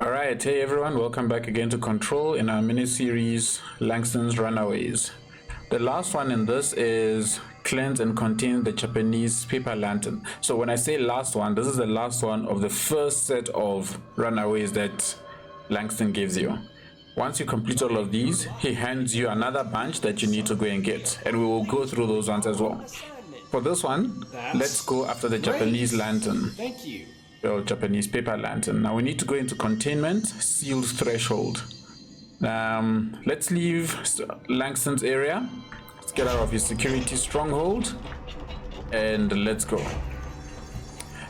Alright, hey everyone, welcome back again to Control in our mini-series Langston's Runaways. The last one in this is cleanse and contain the Japanese paper lantern. So when I say last one, this is the last one of the first set of Runaways that Langston gives you. Once you complete all of these, he hands you another bunch that you need to go and get, and we will go through those ones as well. For this one, let's go after the Japanese lantern. Thank you. Japanese paper lantern. Now we need to go into containment, sealed threshold. Let's leave Langston's area. Let's get out of his security stronghold and let's go.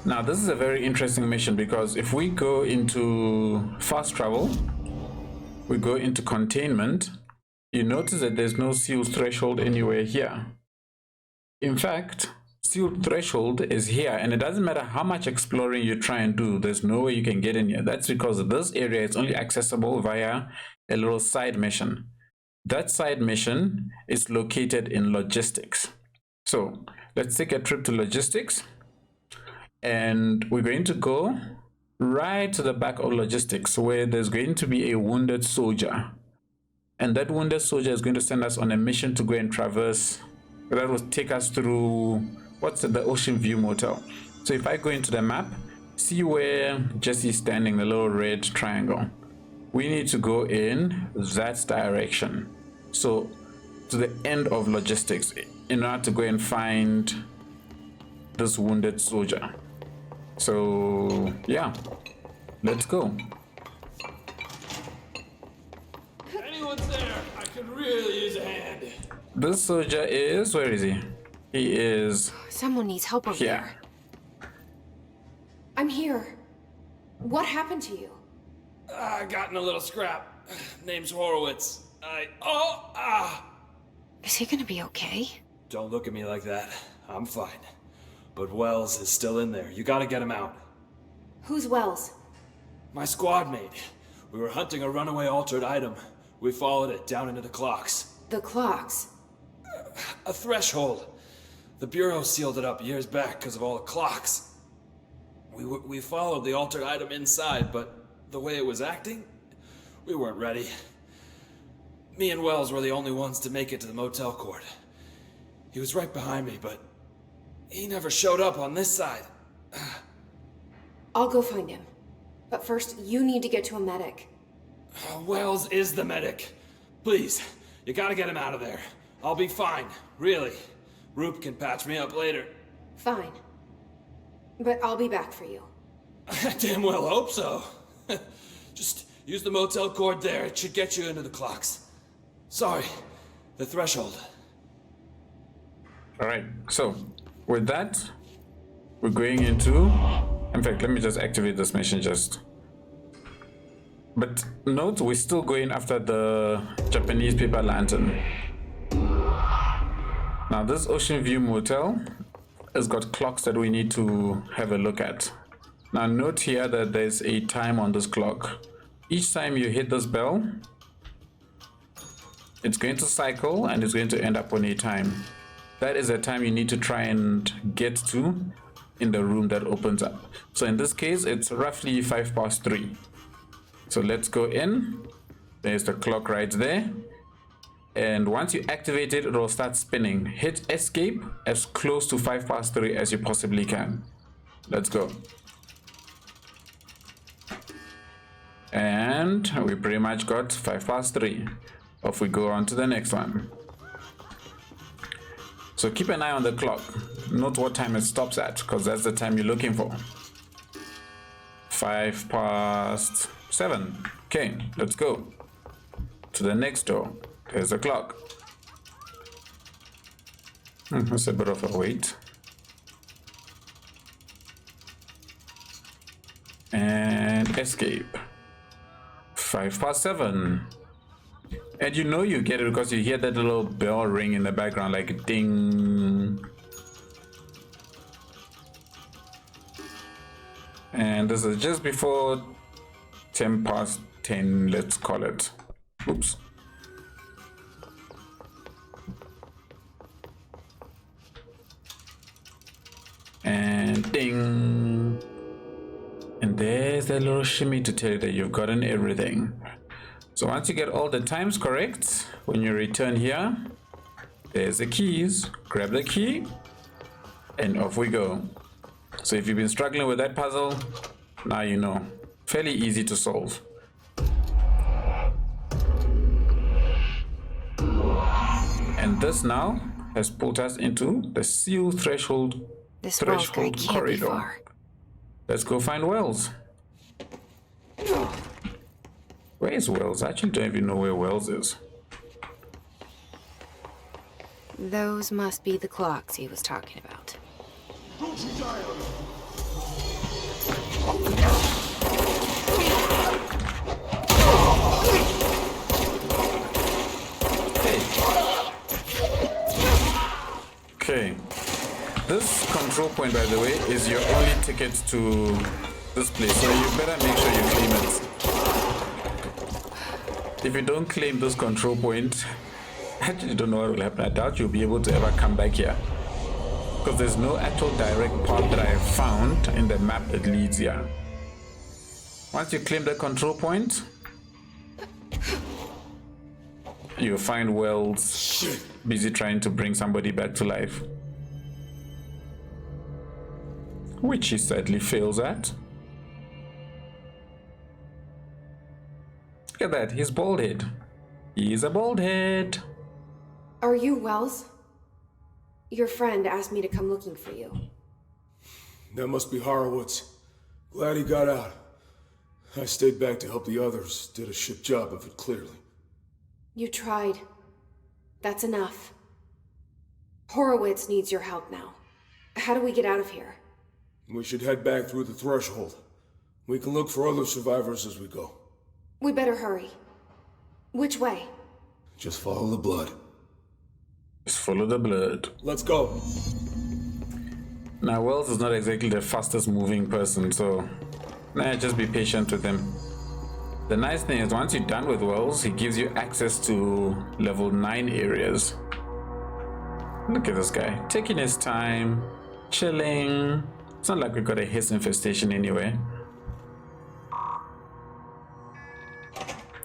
Now this is a very interesting mission because if we go into fast travel, we go into containment, you notice that there's no sealed threshold anywhere here. In fact, sealed threshold is here, and it doesn't matter how much exploring you try and do, there's no way you can get in here. That's because this area is only accessible via a little side mission. That side mission is located in logistics. So let's take a trip to logistics, and we're going to go right to the back of logistics where there's going to be a wounded soldier, and that wounded soldier is going to send us on a mission to go and traverse. That will take us through the Ocean View Motel. So if I go into the map, see where Jesse's standing, the little red triangle. We need to go in that direction. So to the end of logistics in order to go and find this wounded soldier. So yeah, let's go. If anyone's there, I could really use a hand. This soldier is, where is he? He is Someone needs help over here. I'm here. What happened to you? I got in a little scrap. Name's Horowitz. Is he gonna be okay? Don't look at me like that. I'm fine. But Wells is still in there. You gotta get him out. Who's Wells? My squad mate. We were hunting a runaway altered item. We followed it down into the clocks. The clocks. A threshold. The Bureau sealed it up years back because of all the clocks. We followed the altered item inside, but the way it was acting, we weren't ready. Me and Wells were the only ones to make it to the motel court. He was right behind me, but he never showed up on this side. I'll go find him. But first, you need to get to a medic. Wells is the medic. Please, you gotta get him out of there. I'll be fine, really. Roop can patch me up later. Fine. But I'll be back for you. I damn well hope so. Just use the motel cord there. It should get you into the clocks. Sorry, the threshold. Alright, so with that, we're going into... In fact, let me just activate this mission just... But note, we're still going after the Japanese paper lantern. Now this Ocean View Motel has got clocks that we need to have a look at. Now note here that there's a time on this clock. Each time you hit this bell, it's going to cycle and it's going to end up on a time. That is the time you need to try and get to in the room that opens up. So in this case, it's roughly 3:05. So let's go in. There's the clock right there. And once you activate it, it will start spinning. Hit escape as close to 3:05 as you possibly can. Let's go. And we pretty much got 3:05. Off we go on to the next one. So keep an eye on the clock. Note what time it stops at, because that's the time you're looking for. 7:05. Okay, let's go to the next door. There's the clock. That's a bit of a wait. And escape. 7:05. And you know you get it because you hear that little bell ring in the background, like ding. And this is just before 10:10, let's call it. Oops. And ding. And there's that little shimmy to tell you that you've gotten everything. So once you get all the times correct, when you return here, there's the keys. Grab the key, and off we go. So if you've been struggling with that puzzle, now you know. Fairly easy to solve. And this now has put us into the seal threshold. This Wells guy can't be far. Let's go find Wells. Where is Wells? I actually don't even know where Wells is. Those must be the clocks he was talking about. Don't you die on them. Okay. This control point, by the way, is your only ticket to this place, so you better make sure you claim it. If you don't claim this control point, I actually don't know what will happen. I doubt you'll be able to ever come back here, because there's no actual direct path that I have found in the map that leads here. Once you claim the control point, you'll find Wells busy trying to bring somebody back to life, which he sadly fails at. Look at that, he's bald head. He's a bald head. Are you Wells? Your friend asked me to come looking for you. That must be Horowitz. Glad he got out. I stayed back to help the others. Did a shit job of it, clearly. You tried. That's enough. Horowitz needs your help now. How do we get out of here? We should head back through the threshold. We can look for other survivors as we go. We better hurry. Which way? Just follow the blood. Just follow the blood. Let's go. Now, Wells is not exactly the fastest moving person, so just be patient with him. The nice thing is, once you're done with Wells, he gives you access to level 9 areas. Look at this guy, taking his time, chilling. It's not like we got a hiss infestation anyway.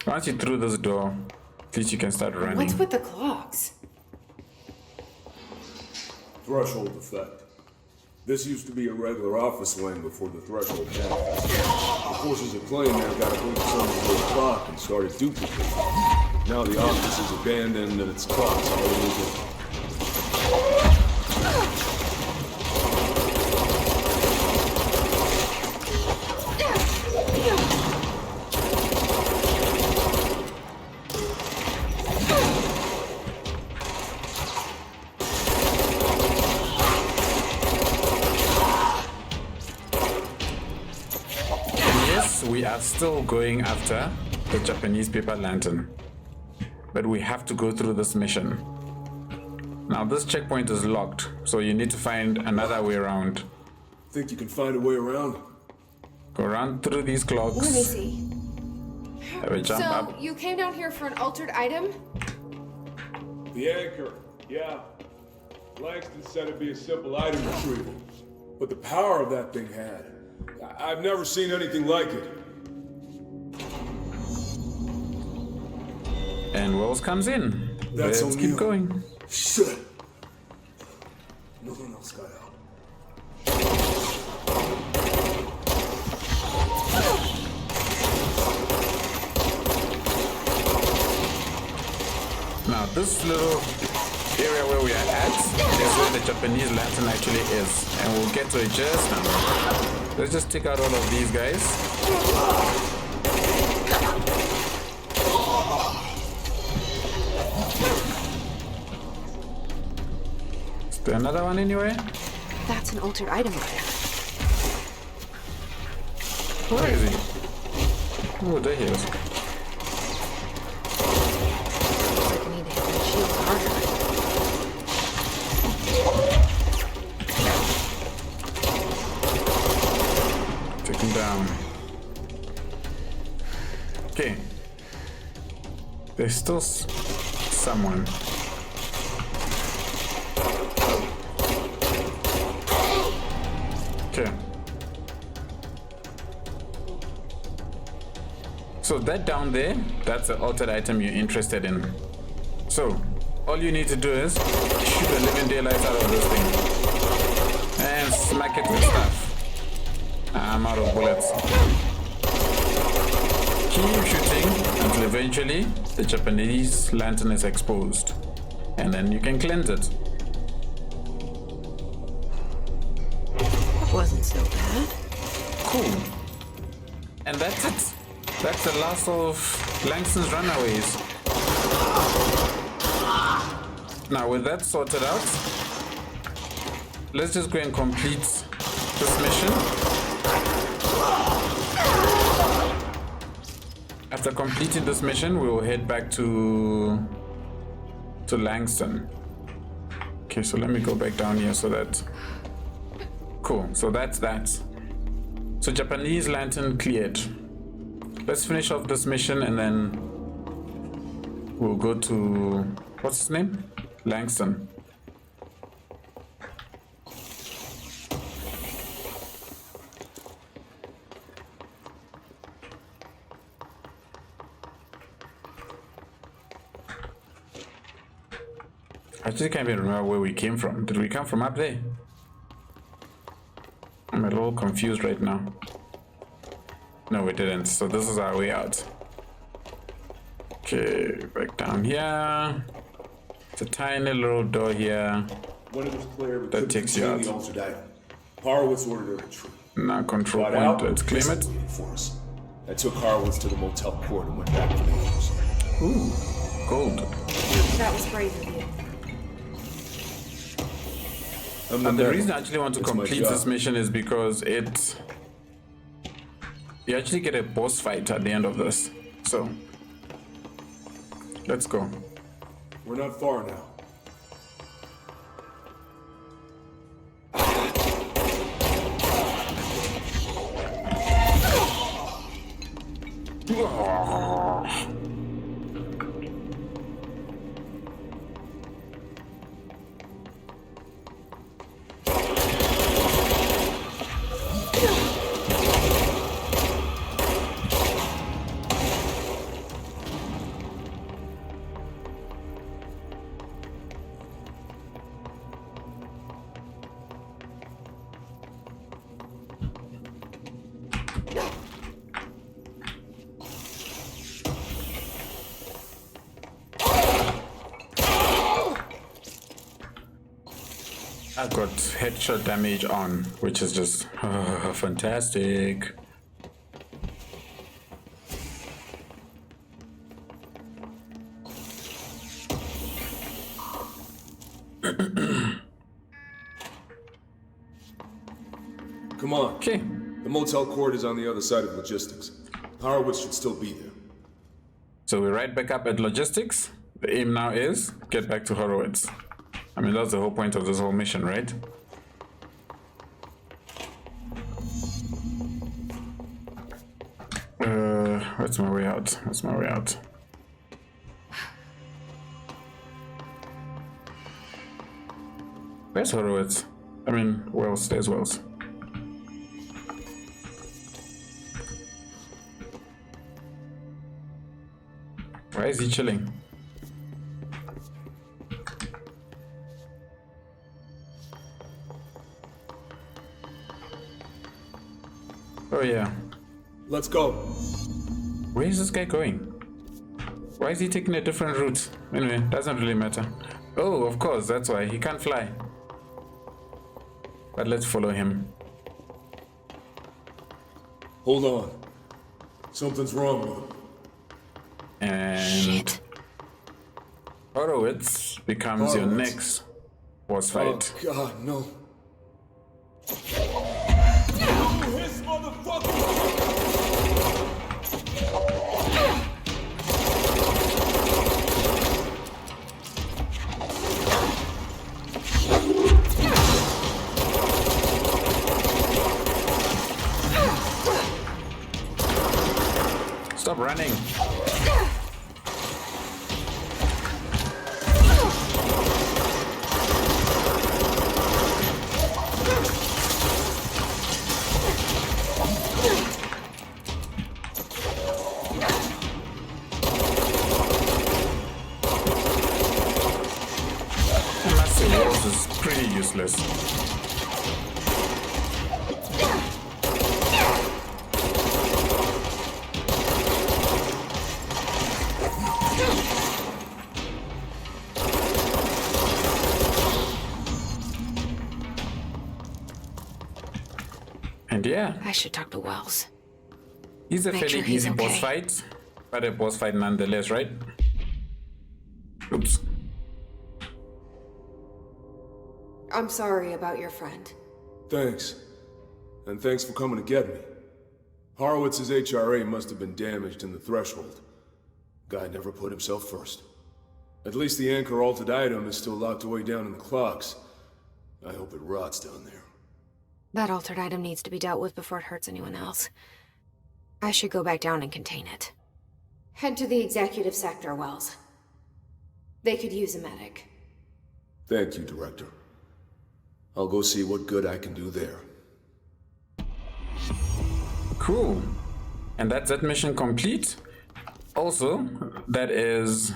Once you through this door, at least you can start running. What's with the clocks? Threshold effect. This used to be a regular office wing before the threshold manifested. The forces at Claim there got a hold of some of the clock and started duplicating. Now the office is abandoned and its clocks all over. We are still going after the Japanese paper lantern, but we have to go through this mission. Now this checkpoint is locked, so you need to find another way around. Think you can find a way around? Go around through these clocks. Let me see. Have a jump So, up. you came down here for an altered item? The anchor, yeah. Langston said it'd be a simple item retrieval. But the power of that thing had. I've never seen anything like it. And Wells comes in. That's Let's keep O'Neill. going. Shit. No one else got out. Now this little area where we are at is where the Japanese lantern actually is, and we'll get to it just now. Let's just take out all of these guys. Is there another one anywhere? That's an altered item over there. Where is he? Oh, there he is. Looks like I need to hit my shield harder. Take him down. Okay. There's still someone. Okay. So that down there, that's the altered item you're interested in. So all you need to do is shoot a living daylights out of this thing and smack it with stuff. I'm out of bullets. Keep shooting until eventually the Japanese lantern is exposed, and then you can cleanse it. That wasn't so bad. Cool. And that's it. That's the last of Langston's Runaways. Now with that sorted out, let's just go and complete this mission. After completing this mission, we will head back to Langston. Okay, so let me go back down here so that... Cool, so that's that. So Japanese lantern cleared. Let's finish off this mission and then we'll go to... What's his name? Langston. I just can't even remember where we came from. Did we come from up there? I'm a little confused right now. No, we didn't. So this is our way out. Okay, back down here. It's a tiny little door here. When it was clear, That takes you out. the altered item. Horowitz ordered a retreat. Now control Got point. out, Let's claim it. waiting for us. I took Horowitz to the motel court and went back to the house. Ooh, gold. That was brave of you. I'm And the medic. reason I actually want to It's my complete job. this mission is because you actually get a boss fight at the end of this. So let's go. We're not far now. I've got headshot damage on, which is just fantastic. Come on. Okay, The motel court is on the other side of logistics. Horowitz should still be there. so we're right back up at logistics. The aim now is get back to Horowitz. I mean, that's the whole point of this whole mission, right? What's my way out? What's my way out? Where's Horowitz? I mean, Wells. There's Wells. Why is he chilling? Oh yeah. Let's go. Where is this guy going? Why is he taking a different route? Anyway, doesn't really matter. Oh, of course, that's why. He can't fly. But let's follow him. Hold on. Something's wrong with him. And Shit. Horowitz becomes your Horowitz. next boss fight. Oh, God, no. This motherfucker! Stop running. useless. And yeah, I should talk to Wells. he's a Make fairly sure he's easy boss okay. fight, but a boss fight nonetheless, right? Oops. I'm sorry about your friend. Thanks. And thanks for coming to get me. Horowitz's HRA must have been damaged in the threshold. Guy never put himself first. At least the anchor altered item is still locked away down in the clocks. I hope it rots down there. That altered item needs to be dealt with before it hurts anyone else. I should go back down and contain it. Head to the executive sector, Wells. They could use a medic. Thank you, Director. I'll go see what good I can do there. Cool. And that's that mission complete. Also, that is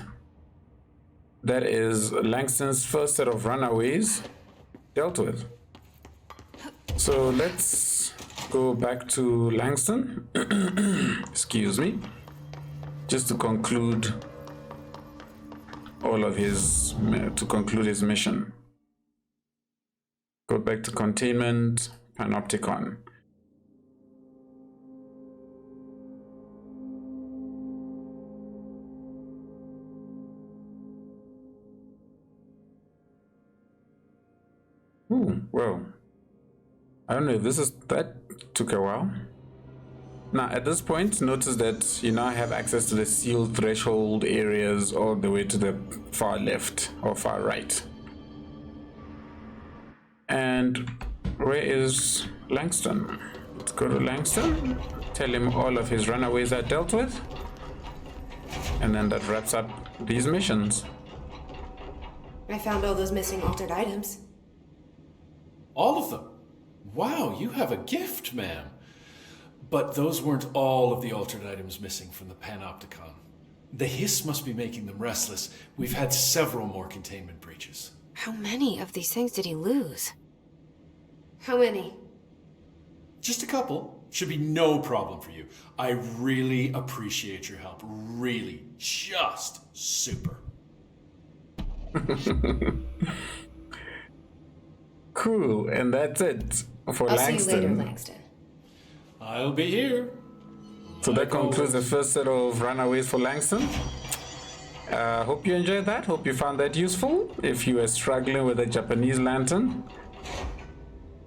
Langston's first set of runaways dealt with. So let's go back to Langston. Excuse me. Just to conclude his mission. Go back to containment, Panopticon. Ooh, well. I don't know if that took a while. Now, at this point, notice that you now have access to the sealed threshold areas all the way to the far left or far right. And where is Langston? Let's go to Langston, tell him all of his runaways are dealt with, and then that wraps up these missions. I found all those missing altered items. All of them? Wow, you have a gift, ma'am. But those weren't all of the altered items missing from the Panopticon. The hiss must be making them restless. We've had several more containment breaches. How many of these things did he lose? How many? Just a couple. Should be no problem for you. I really appreciate your help. Really. Just super. Cool, and that's it for I'll Langston. see you later, Langston. I'll be here. So that concludes the first set of runaways for Langston. Hope you enjoyed that. Hope you found that useful. If you are struggling with a Japanese lantern,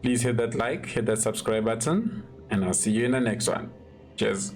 please hit that like, hit that subscribe button, and I'll see you in the next one. Cheers.